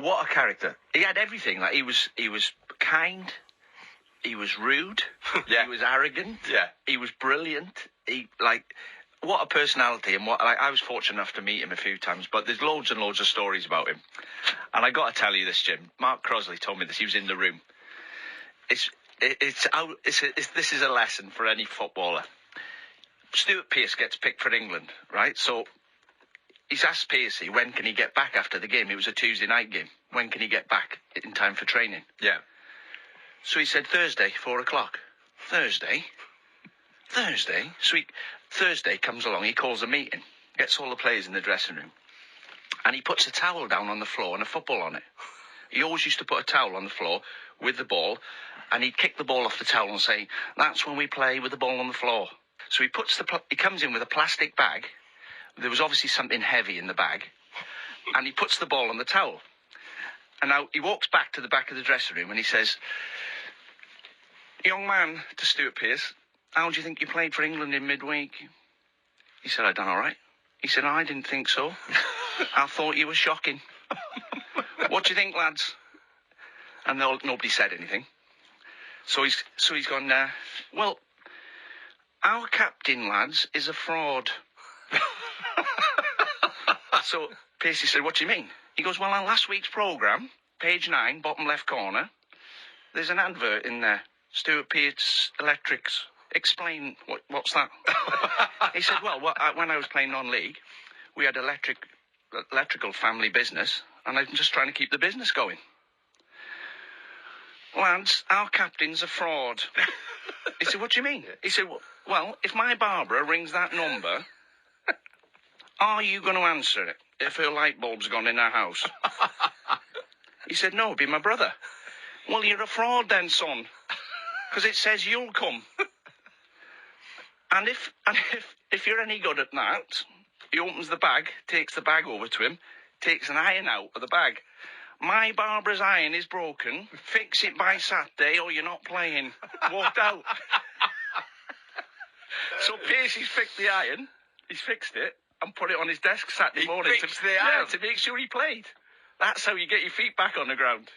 what a character. He had everything. Like, he was kind, he was rude, Yeah. he was arrogant, Yeah. he was brilliant. What a personality. And I was fortunate enough to meet him a few times, but there's loads and loads of stories about him. And I got to tell you this, Jim. Mark Crosley told me this. He was in the room. This is a lesson for any footballer. Stuart Pearce gets picked for England, right? So he's asked Pearcey, when can he get back after the game? It was a Tuesday night game. When can he get back in time for training? Yeah. So he said Thursday, 4:00. Thursday. So Thursday comes along, he calls a meeting, gets all the players in the dressing room, and he puts a towel down on the floor and a football on it. He always used to put a towel on the floor with the ball, and he'd kick the ball off the towel and say, that's when we play with the ball on the floor. So he comes in with a plastic bag. There was obviously something heavy in the bag, and he puts the ball on the towel. And now he walks back to the back of the dressing room and he says, young man, to Stuart Pearce, how do you think you played for England in midweek? He said, I done all right. He said, I didn't think so. I thought you were shocking. What do you think, lads? And nobody said anything. So he's gone, well, our captain, lads, is a fraud. So Pearcey said, what do you mean? He goes, well, on last week's programme, page 9, bottom left corner, there's an advert in there. Stuart Pearce Electrics. Explain, what's that? He said, well, when I was playing non-league, we had electrical family business, and I'm just trying to keep the business going. Lads, our captain's a fraud. He said, what do you mean? He said, well, if my Barbara rings that number, are you going to answer it if her light bulb's gone in her house? He said, no, it'd be my brother. Well, you're a fraud then, son, because it says you'll come. And if you're any good at that, he opens the bag, takes the bag over to him, takes an iron out of the bag. My Barbara's iron is broken. Fix it by Saturday or you're not playing. Walked out. So Pearcey's fixed the iron. He's fixed it and put it on his desk Saturday morning. Fixed the iron? To make sure he played. That's how you get your feet back on the ground.